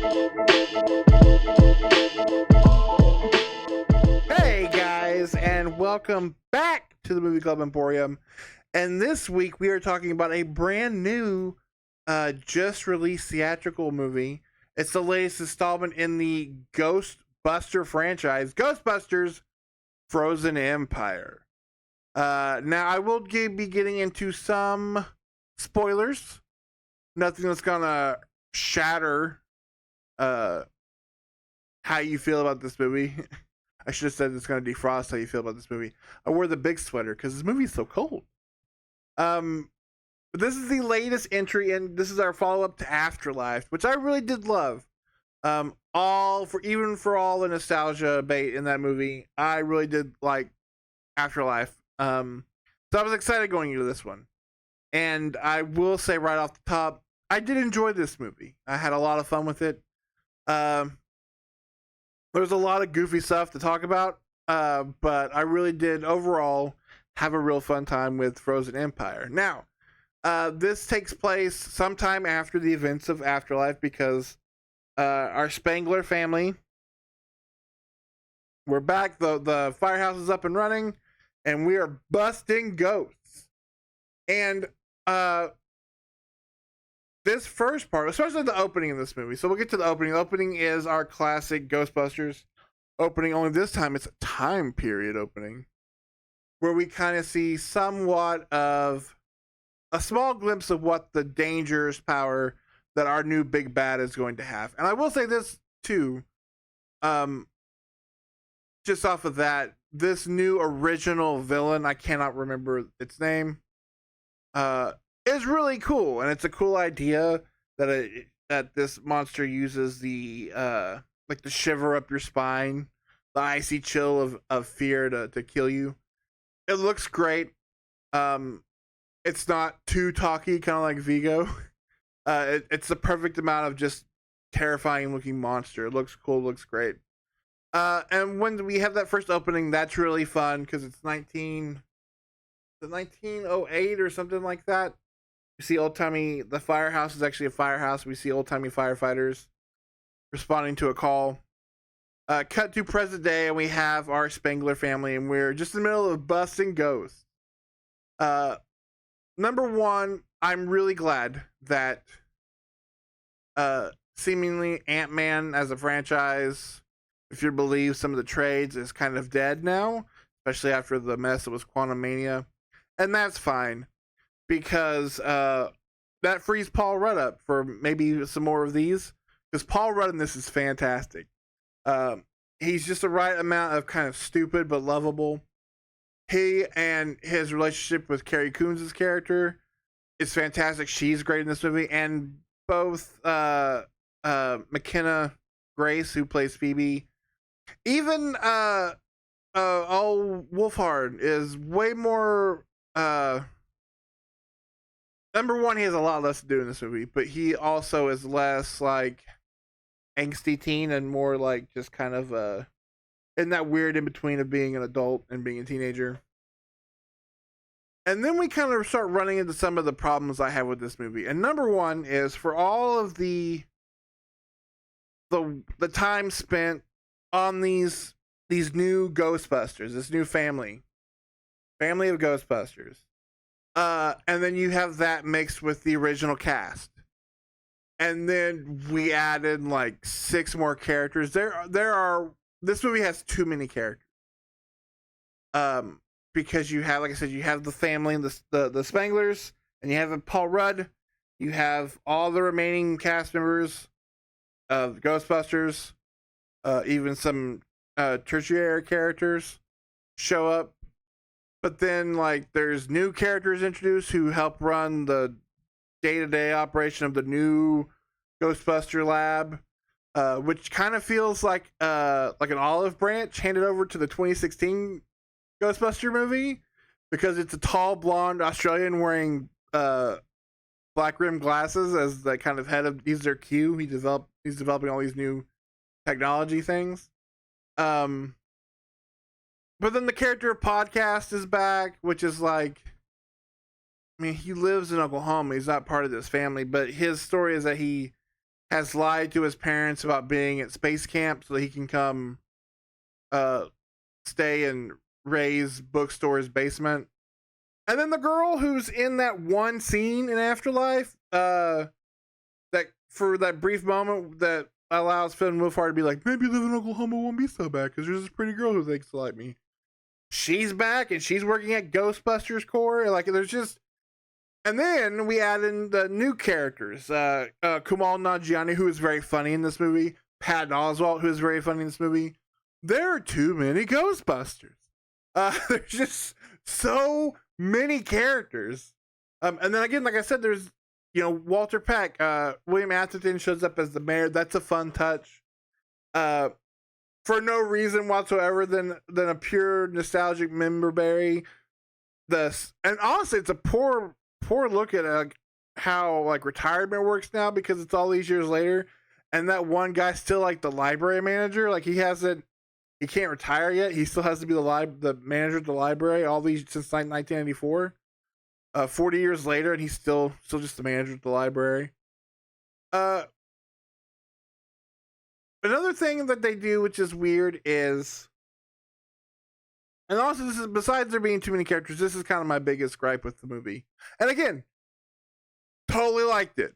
Hey guys, and welcome back to the Movie-Club Emporium. And this week we are talking about a brand new, just released theatrical movie. It's the latest installment in the Ghostbuster franchise, Ghostbusters: Frozen Empire. Now I will be getting into some spoilers. Nothing that's gonna shatter how you feel about this movie. I should have said it's going to defrost how you feel about this movie. I wore the big sweater because this movie is so cold. But this is the latest entry, and this is our follow up to Afterlife, which I really did love. All the nostalgia bait in that movie, I really did like Afterlife. So I was excited going into this one, and I will say right off the top, I did enjoy this movie. I had a lot of fun with it. There's a lot of goofy stuff to talk about, but I really did overall have a real fun time with Frozen Empire. Now, this takes place sometime after the events of Afterlife because our Spangler family, we're back. The firehouse is up and running, and we are busting ghosts. And this first part, especially the opening of this movie. So we'll get to the opening. The opening is our classic Ghostbusters opening, only this time it's a time period opening where we kind of see somewhat of a small glimpse of what the dangerous power that our new big bad is going to have. And I will say this too, just off of that, this new original villain, I cannot remember its name, is really cool, and it's a cool idea that this monster uses the like the shiver up your spine, the icy chill of fear to kill you. It looks great. It's not too talky, kind of like Vigo. It's the perfect amount of just terrifying looking monster. It looks cool, looks great. And when we have that first opening, that's really fun because it's 1908 or something like that. We see the firehouse is actually a firehouse. We see old timey firefighters responding to a call. Cut to present day, and we have our Spangler family, and we're just in the middle of busting ghosts. Number one, I'm really glad that seemingly Ant-Man as a franchise, if you believe some of the trades, is kind of dead now, especially after the mess that was Quantumania. And that's fine, because that frees Paul Rudd up for maybe some more of these, because Paul Rudd in this is fantastic. He's just the right amount of kind of stupid but lovable. He and his relationship with Carrie Coons' character is fantastic. She's great in this movie, and both McKenna Grace, who plays Phoebe, even Wolfhard is way more. Number one, he has a lot less to do in this movie, but he also is less like angsty teen and more like just kind of in that weird in between of being an adult and being a teenager. And then we kind of start running into some of the problems I have with this movie. And number one is for all of the time spent on these new Ghostbusters, this new family of Ghostbusters. And then you have that mixed with the original cast. And then we added like 6 more characters. This movie has too many characters. Because you have, like I said, you have the family and the Spanglers, and you have Paul Rudd. You have all the remaining cast members of Ghostbusters. Even some tertiary characters show up. But then, like, there's new characters introduced who help run the day-to-day operation of the new Ghostbuster lab, which kind of feels like an olive branch handed over to the 2016 Ghostbuster movie, because it's a tall blonde Australian wearing black rimmed glasses as the kind of head of. He's their Q. He's developing all these new technology things. But then the character of Podcast is back, which is like, I mean, he lives in Oklahoma. He's not part of this family, but his story is that he has lied to his parents about being at space camp so that he can come uh, stay in Ray's bookstore's basement. And then the girl who's in that one scene in Afterlife, that for that brief moment that allows Finn Wolfhard to be like, maybe living in Oklahoma won't be so bad because there's this pretty girl who thinks like me. She's back and she's working at Ghostbusters Corps. Like, there's just. And then we add in the new characters. Kumail Nanjiani, who is very funny in this movie. Patton Oswalt, who is very funny in this movie. There are too many Ghostbusters. There's just so many characters. And then again, like I said, there's, Walter Peck. William Atherton shows up as the mayor. That's a fun touch. For no reason whatsoever than a pure nostalgic memory. And honestly, it's a poor look at how retirement works now, because it's all these years later, and that one guy's still the library manager. He can't retire yet. He still has to be the manager of the library all these since 1994. 40 years later, and he's still just the manager of the library. Another thing that they do, which is weird, is, and also this is, besides there being too many characters, this is kind of my biggest gripe with the movie. And again, totally liked it.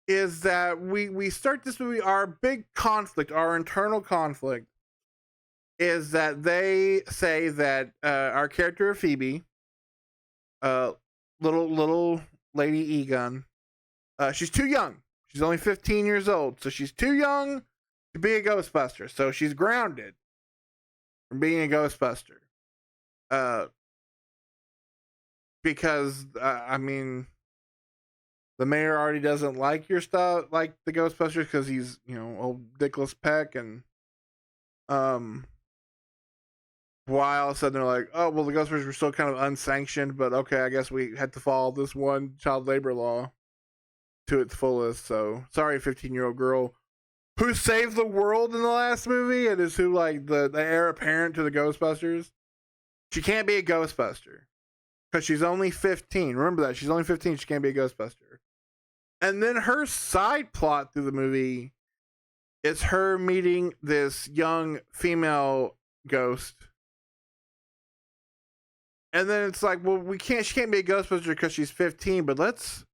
Is that we start this movie, our big conflict, our internal conflict, is that they say that our character Phoebe, little lady Egon, she's too young. She's only 15 years old, so she's too young to be a Ghostbuster. So she's grounded from being a Ghostbuster. Because the mayor already doesn't like your stuff, like the Ghostbusters, because he's, old Nicholas Peck, and why all of a sudden they're like, oh, well, the Ghostbusters were still kind of unsanctioned, but okay, I guess we had to follow this one child labor law to its fullest. So sorry, 15-year-old girl who saved the world in the last movie and is who the heir apparent to the Ghostbusters. She can't be a Ghostbuster because she's only 15. Remember that, she's only 15. She can't be a Ghostbuster. And then her side plot through the movie is her meeting this young female ghost. And then it's like, well, she can't be a Ghostbuster because she's 15, but let's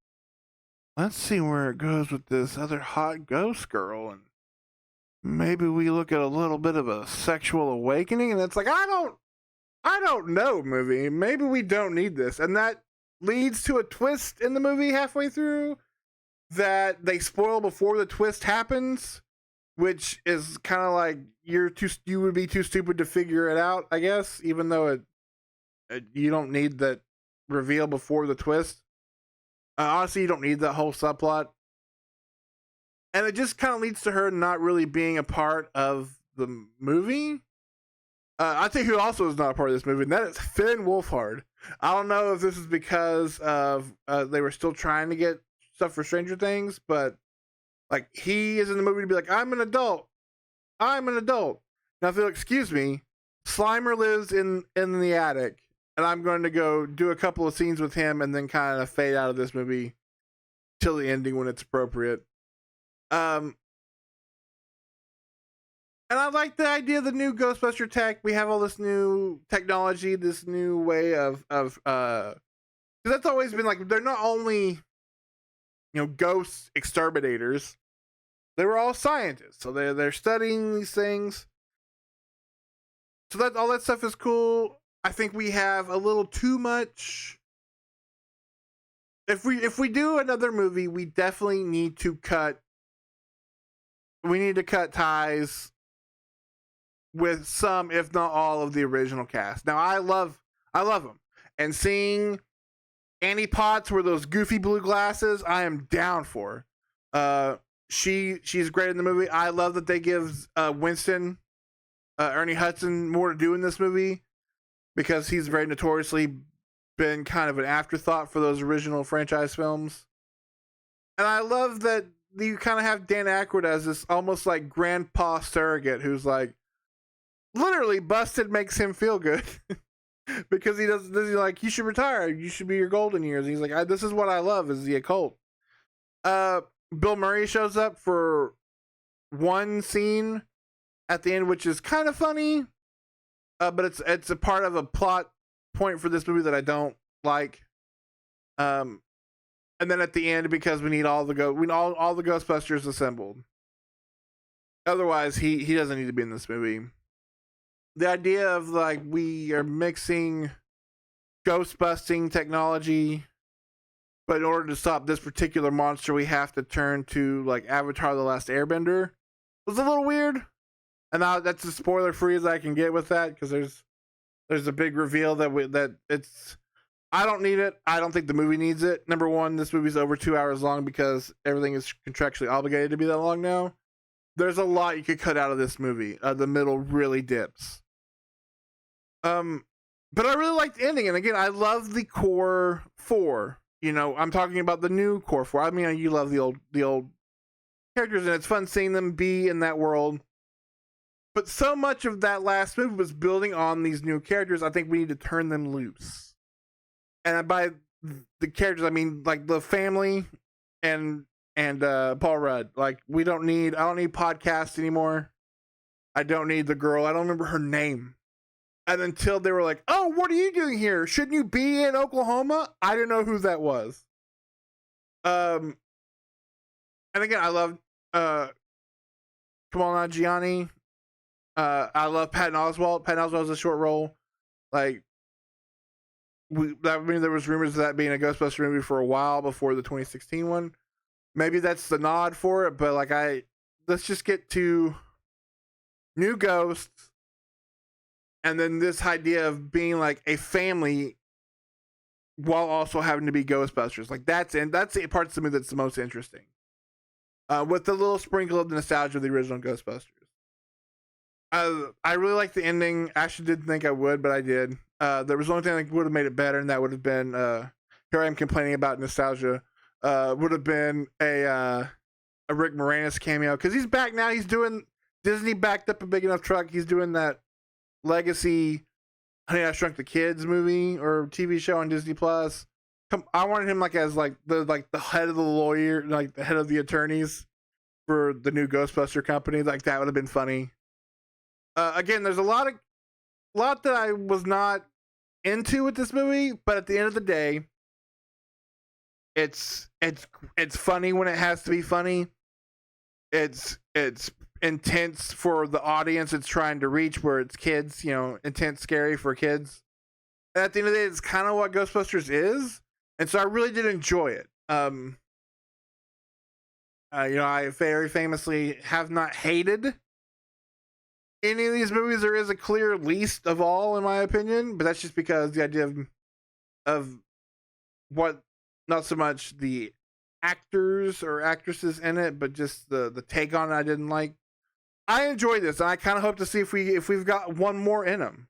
see where it goes with this other hot ghost girl, and maybe we look at a little bit of a sexual awakening. And it's like, I don't know, movie. Maybe we don't need this. And that leads to a twist in the movie halfway through that they spoil before the twist happens, which is kind of like you would be too stupid to figure it out, I guess, even though you don't need that reveal before the twist. Honestly, you don't need that whole subplot. And it just kind of leads to her not really being a part of the movie. I think who also is not a part of this movie, and that is Finn Wolfhard. I don't know if this is because of they were still trying to get stuff for Stranger Things, but he is in the movie to be like, I'm an adult. Now, if you'll excuse me, Slimer lives in the attic, and I'm going to go do a couple of scenes with him and then kind of fade out of this movie till the ending when it's appropriate. And I like the idea of the new Ghostbuster tech. We have all this new technology, this new way of because that's always been they're not only ghost exterminators, they were all scientists, so they're studying these things. So that all that stuff is cool. I think we have a little too much. If we do another movie, we definitely need to cut. We need to cut ties with some, if not all, of the original cast. Now, I love them, and seeing Annie Potts wear those goofy blue glasses, I am down for. She's great in the movie. I love that they give Winston, Ernie Hudson, more to do in this movie, because he's very notoriously been kind of an afterthought for those original franchise films. And I love that you kind of have Dan Aykroyd as this almost grandpa surrogate who's literally busted makes him feel good because he's you should retire, you should be your golden years. And he's like, this is what I love, is the occult. Bill Murray shows up for one scene at the end, which is kind of funny, but it's a part of a plot point for this movie that I don't like. And then at the end, because we need all the Ghostbusters assembled. Otherwise, he doesn't need to be in this movie. The idea of like we are mixing ghost busting technology, but in order to stop this particular monster, we have to turn to like Avatar: The Last Airbender. Was a little weird, and now that's as spoiler free as I can get with that because there's a big reveal that it's. I don't need it. I don't think the movie needs it. Number one, this movie's over 2 hours long because everything is contractually obligated to be that long now. There's a lot you could cut out of this movie. The middle really dips. But I really liked the ending, and again, I love the core four. You know, I'm talking about the new core four. I mean, you love the old characters, and it's fun seeing them be in that world. But so much of that last movie was building on these new characters. I think we need to turn them loose. And by the characters, I mean like the family and Paul Rudd. Like I don't need podcasts anymore. I don't need the girl. I don't remember her name. And until they were like, "Oh, what are you doing here? Shouldn't you be in Oklahoma?" I didn't know who that was. And again, I love Kamal Nanjiani. I love Patton Oswalt. Patton Oswalt was a short role. Like there was rumors of that being a Ghostbuster movie for a while before the 2016 one. Maybe that's the nod for it, but like let's just get to new ghosts, and then this idea of being like a family while also having to be Ghostbusters. Like that's the parts of me that's the most interesting. With the little sprinkle of the nostalgia of the original Ghostbusters. I really like the ending. Actually didn't think I would, but I did. There was one thing that would have made it better, and that would have been here I am complaining about nostalgia. Would have been a Rick Moranis cameo because he's back now. He's doing Disney backed up a big enough truck. He's doing that legacy Honey I Shrunk the Kids movie or TV show on Disney Plus. I wanted him as the head of the lawyer, like the head of the attorneys for the new Ghostbuster company. Like that would have been funny. Again, there's a lot that I was not into with this movie, but at the end of the day, it's funny when it has to be funny. It's intense for the audience it's trying to reach, where it's kids, intense, scary for kids. And at the end of the day, it's kind of what Ghostbusters is, and so I really did enjoy it. I very famously have not hated any of these movies. There is a clear least of all, in my opinion, but that's just because the idea of what, not so much the actors or actresses in it, but just the take on it I didn't like. I enjoyed this, and I kind of hope to see if we've got one more in them,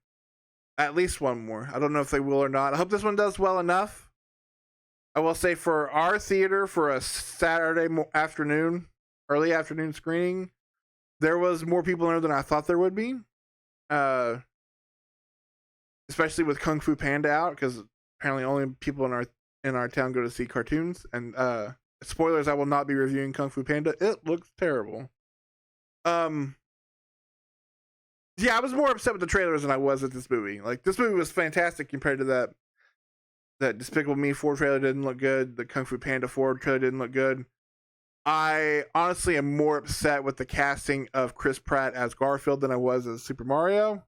at least one more. I don't know if they will or not. I hope this one does well enough. I will say for our theater, for a Saturday afternoon, early afternoon screening, there was more people in there than I thought there would be. Especially with Kung Fu Panda out, because apparently only people in our town go to see cartoons. And spoilers, I will not be reviewing Kung Fu Panda. It looks terrible. Yeah, I was more upset with the trailers than I was with this movie. Like, this movie was fantastic compared to that Despicable Me 4 trailer didn't look good. The Kung Fu Panda 4 trailer didn't look good. I honestly am more upset with the casting of Chris Pratt as Garfield than I was as Super Mario.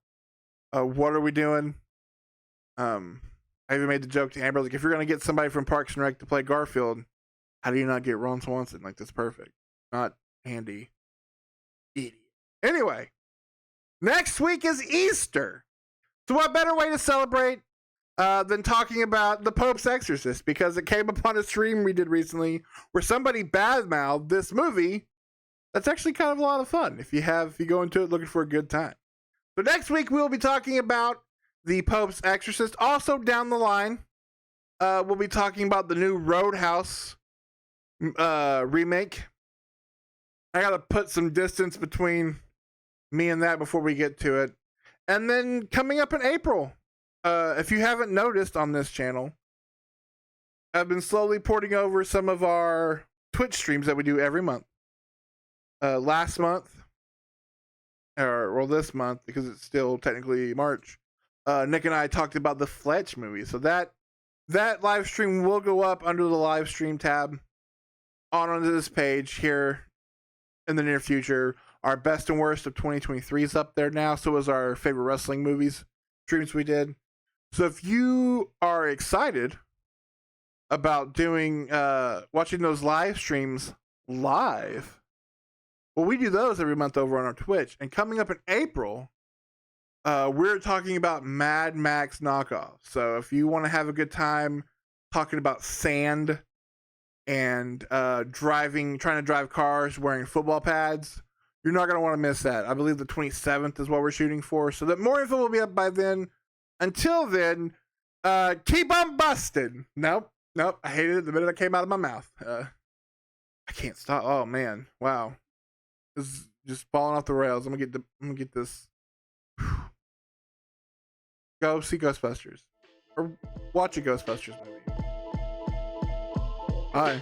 What are we doing? I even made the joke to Amber, like, if you're going to get somebody from Parks and Rec to play Garfield, how do you not get Ron Swanson? Like, that's perfect. Not Andy. Idiot. Anyway, next week is Easter. So what better way to celebrate than talking about The Pope's Exorcist, because it came upon a stream we did recently where somebody badmouthed this movie. That's actually kind of a lot of fun if you go into it looking for a good time. So next week we'll be talking about The Pope's Exorcist. Also down the line, we'll be talking about the new Roadhouse remake. I gotta put some distance between me and that before we get to it. And then coming up in April, if you haven't noticed on this channel, I've been slowly porting over some of our Twitch streams that we do every month. Last month, this month, because it's still technically March, Nick and I talked about the Fletch movie. So that live stream will go up under the live stream tab onto this page here in the near future. Our best and worst of 2023 is up there now. So is our favorite wrestling movies streams we did. So if you are excited about doing watching those live streams live, well, we do those every month over on our Twitch. And coming up in April, we're talking about Mad Max knockoff. So if you want to have a good time talking about sand and trying to drive cars wearing football pads, you're not going to want to miss that. I believe the 27th is what we're shooting for. So that more info will be up by then. Until then, keep on busting. Nope. I hated it the minute it came out of my mouth. I can't stop. Oh man, wow, this is just falling off the rails. I'm gonna get this. Go see Ghostbusters, or watch a Ghostbusters movie. Bye.